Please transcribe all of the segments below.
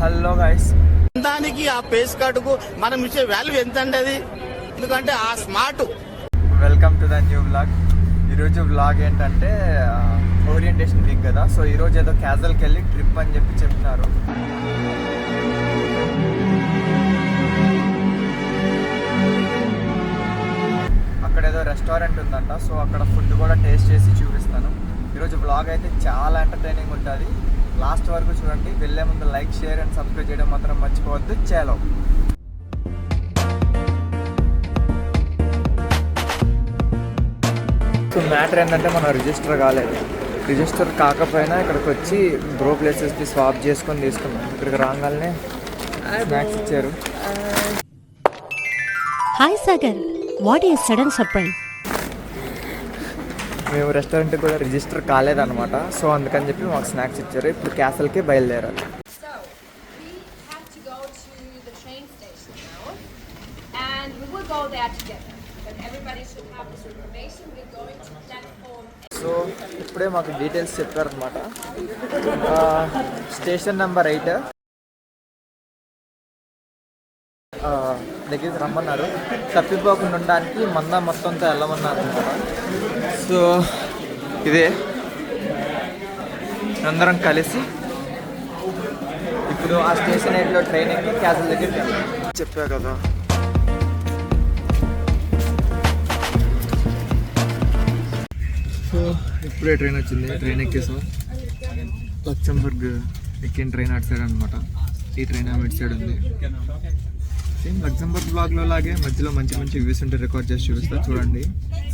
Hello guys, దానికి ఆ face కార్డుకు మనం ఇచ్చే వాల్యూ ఎంత అండి అది, ఎందుకంటే ఆ smart. Welcome to the new vlog. ఈరోజు వ్లాగ్ ఏంటంటే ఓరియంటేషన్ వీక్ కదా, సో ఈరోజు ఏదో క్యాజువల్కి వెళ్ళి ట్రిప్ అని చెప్పి చెప్తున్నారు. అక్కడ ఏదో రెస్టారెంట్ ఉందంట, సో అక్కడ ఫుడ్ కూడా టేస్ట్ చేసి చూపిస్తాను. ఈరోజు వ్లాగ్ అయితే చాలా ఎంటర్టైనింగ్ ఉంటుంది. లాస్ట్ వరకు చూడండి. వెళ్ళే ముందు లైక్, షేర్ అండ్ సబ్స్క్రైబ్ చేయడం మాత్రం మర్చిపోవద్దు. చలో. సో మ్యాటర్ ఏంటంటే మనం రిజిస్టర్ కాలేదు. రిజిస్టర్ కాకపోయినా ఇక్కడికి వచ్చి బ్రో ప్లేసెస్కి స్వాప్ చేసుకొని తీసుకున్నాం. ఇక్కడికి రాగానే స్నాక్స్ ఇచ్చారు. Hi Sagar, what is sudden surprise? మేము రెస్టారెంట్కి కూడా రిజిస్టర్ కాలేదన్నమాట, సో అందుకని చెప్పి మాకు స్నాక్స్ ఇచ్చారు. ఇప్పుడు క్యాసల్కి బయలుదేరాలి. సో ఇప్పుడే మాకు డీటెయిల్స్ చెప్పారనమాట. స్టేషన్ నెంబర్ 8 దగ్గరికి రమ్మన్నారు. తప్పిపోకుండా ఉండడానికి మొత్తంతో వెళ్ళమన్నారు అనమాట. సో ఇదే అందరం కలిసి ఇప్పుడు ఆ స్టేషన్ 8లో ట్రైన్ ఎక్కి క్యాసల్ దగ్గరికి చెప్పా కదా. సో ఇప్పుడే ట్రైన్ వచ్చింది, ట్రైన్ ఎక్కేసాం. లక్సెంబర్గ్ ఎక్కిన ట్రైన్ అటు సైడ్ అనమాట. ఈ ట్రైన్ ఇటు సైడ్ ఉంది. సేమ్ లక్సెంబర్గ్ బ్లాగ్లో లాగే మధ్యలో మంచి మంచి వ్యూస్ ఉంటే రికార్డ్ చేసి చూపిస్తా. చూడండి,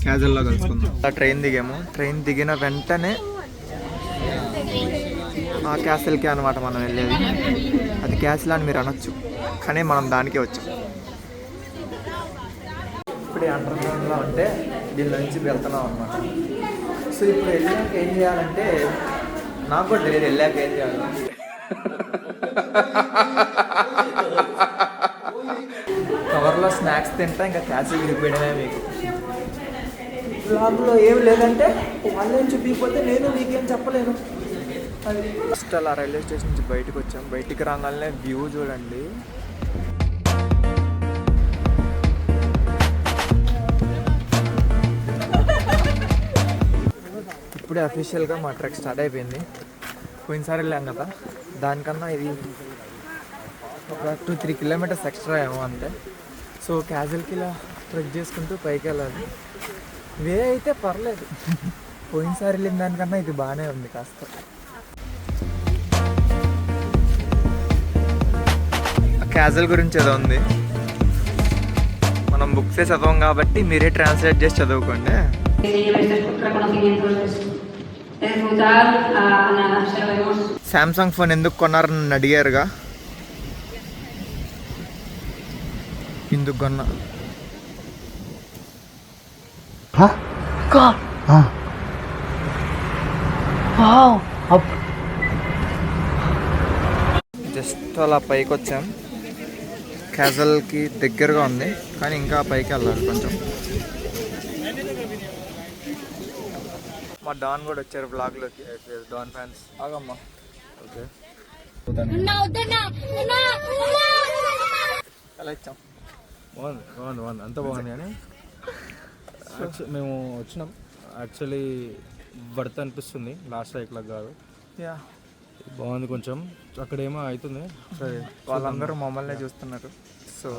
క్యాజువల్లో కలుసుకుందాం. ట్రైన్ దిగాము. ట్రైన్ దిగిన వెంటనే ఆ క్యాసిల్కే అనమాట మనం వెళ్ళేది. అది క్యాసిల్ అని మీరు అనొచ్చు, కానీ మనం దానికే వచ్చాం. ఇప్పుడే అండర్ గ్రౌండ్లో ఉంటే దీని నుంచి వెళ్తున్నాం అనమాట. సో ఇప్పుడు వెళ్ళాక ఏం చేయాలంటే, నాకు కూడా తెలియదు వెళ్ళాక ఏం చేయాలి. కవర్లో స్నాక్స్ తింటా, ఇంకా క్యాసిల్ దిగిపోయడమే. మీకు బ్లాగ్లో ఏం లేదంటే వాళ్ళేం చూపించకపోతే నేను మీకేం చెప్పలేను. ఫస్ట్ అలా రైల్వే స్టేషన్ నుంచి బయటకు వచ్చాం. బయటికి రాగానే వ్యూ చూడండి. ఇప్పుడే అఫీషియల్గా మా ట్రెక్ స్టార్ట్ అయిపోయింది. పోయినసారి వెళ్ళాం కదా, దానికన్నా ఇది ఒక 2-3 కిలోమీటర్స్ ఎక్స్ట్రా ఏమో అంతే. సో క్యాజువల్కి ఇలా ట్రెక్ చేసుకుంటూ పైకి వెళ్ళాలి. వే అయితే పర్లేదు, పోయినసారి వెళ్ళిన దానికన్నా ఇది బాగానే ఉంది కాస్త. క్యాజువల్ గురించి ఏదో ఉంది, మనం బుక్సే చదవం కాబట్టి మీరే ట్రాన్స్లేట్ చేసి చదువుకోండి. శాంసంగ్ ఫోన్ ఎందుకు కొన్నారని నన్ను అడిగారుగా, ఎందుకు కొన్నా. జస్ట్ అలా పైకి వచ్చాం. క్యాజువల్కి దగ్గరగా ఉంది, కానీ ఇంకా పైకి వెళ్ళాలి కొంచెం. మా డాన్ కూడా వచ్చారు బ్లాగ్లోకి. డాన్ ఫ్యాన్స్ ఆగమ్మా. ఓకే, ఎలా ఇచ్చాం? బాగుంది అంత బాగుంది. కానీ మేము వచ్చినాం, యాక్చువల్లీ వర్త్ అనిపిస్తుంది. లాస్ట్ ఇట్లా కాదు, యా బాగుంది. కొంచెం అక్కడేమో అవుతుంది, సరే వాళ్ళందరూ మమ్మల్ని చూస్తున్నారు. So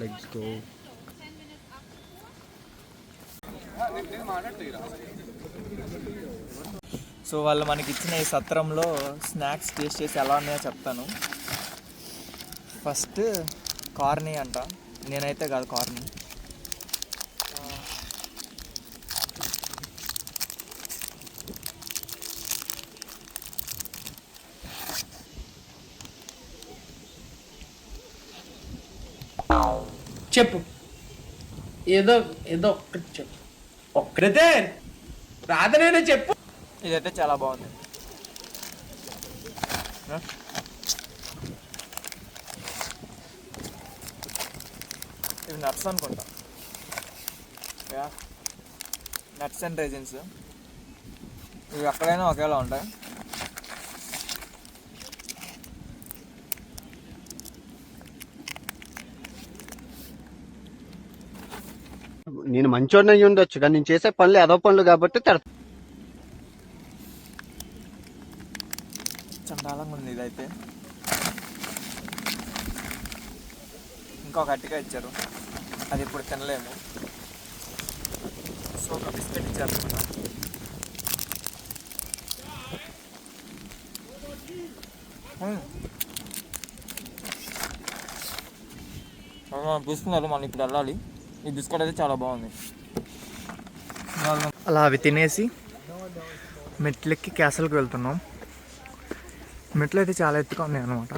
let's go. సో వాళ్ళు మనకి ఇచ్చిన ఈ సత్రంలో స్నాక్స్ టేస్ట్ చేసి ఎలా ఉన్నాయో చెప్తాను. ఫస్ట్ కార్నీ అంట, నేనైతే కాదు కార్నీ. చెప్పు, ఏదో ఒక్కటి చెప్పు. ఒక్కడే రాదనైనా చెప్పు. ఇదైతే చాలా బాగుంది. ఇవి నట్స్ అనుకుంటా. నట్స్ అండ్ రైజిన్స్ ఇవి ఎక్కడైనా ఒకేలా ఉంటాయి. నేను మంచోడిని అయ్యి ఉండొచ్చు కానీ నేను చేసే పనులు ఏదో పనులు కాబట్టి చండాలంగా ఉంది ఇదైతే. ఇంకొక అట్టిగా ఇచ్చారు, అది ఇప్పుడు తినలేము. సో ఒక బిస్కెట్ ఇచ్చారు అనమాట. బిస్కెట్ మనం ఇప్పుడు వెళ్ళాలి. ఈ బిస్కెట్ అయితే చాలా బాగుంది. అలా అవి తినేసి మెట్లెక్కి క్యాసల్కి వెళ్తున్నాం. మెట్లు అయితే చాలా ఎత్తుగా ఉన్నాయి అన్నమాట.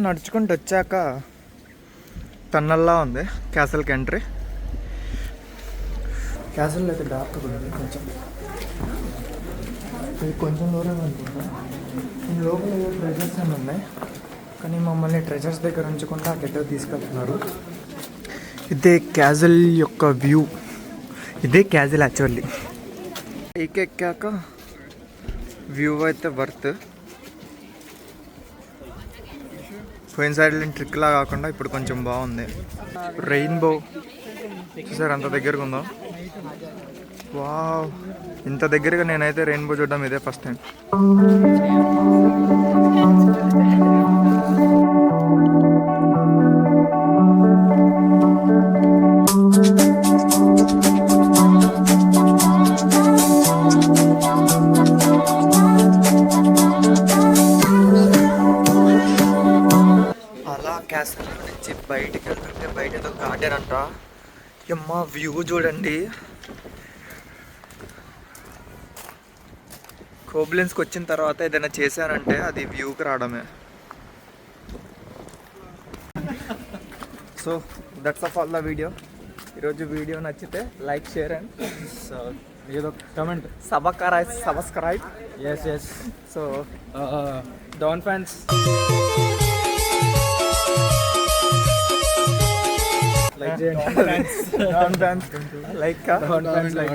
నడుచుకుంటూ వచ్చాక టన్నల్లా ఉంది క్యాసల్కి ఎంట్రీ. క్యాసల్ అయితే డార్క్గా ఉంది కొంచెం. ఇది కొంచెం దూరం అనుకుంటా. లోపల ఏదో ట్రెజర్స్ అని ఉన్నాయి, కానీ మమ్మల్ని ట్రెజర్స్ దగ్గర ఉంచకుండా అక్కడో తీసుకెళ్తున్నారు. ఇదే క్యాజల్ యొక్క వ్యూ. ఇదే క్యాజల్ యాక్చువల్లీ. ఎక్కాక వ్యూ అయితే వర్త్. పోయినసారి ట్రిక్లా కాకుండా ఇప్పుడు కొంచెం బాగుంది. రెయిన్బో చూసారు అంత దగ్గరగా ఉందో. వావ్, ఇంత దగ్గరగా నేనైతే రెయిన్బో చూడడం ఇదే ఫస్ట్ టైం. అలా క్యాసల్ నుంచి బయటికి వెళ్తుంటే బయట ఏదో గార్డెన్ అంట. అమ్మ వ్యూ చూడండి. కోబ్లెన్స్కి వచ్చిన తర్వాత ఏదైనా చేశారంటే అది వ్యూకి రావడమే. So that's of all the video. ఈరోజు వీడియో నచ్చితే లైక్, షేర్ అండ్ ఏదో comment. Subscribe. Yes. So done fans like చేయండి. లైక్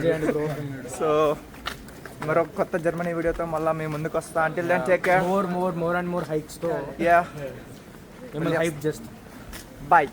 చేయండి బ్రో. సో మరొక కొత్త జర్మనీ వీడియోతో మళ్ళీ మేము ముందుకు వస్తా. Until then take care. more and more hikes తో యా హైప్ జస్ట్ బాయ్.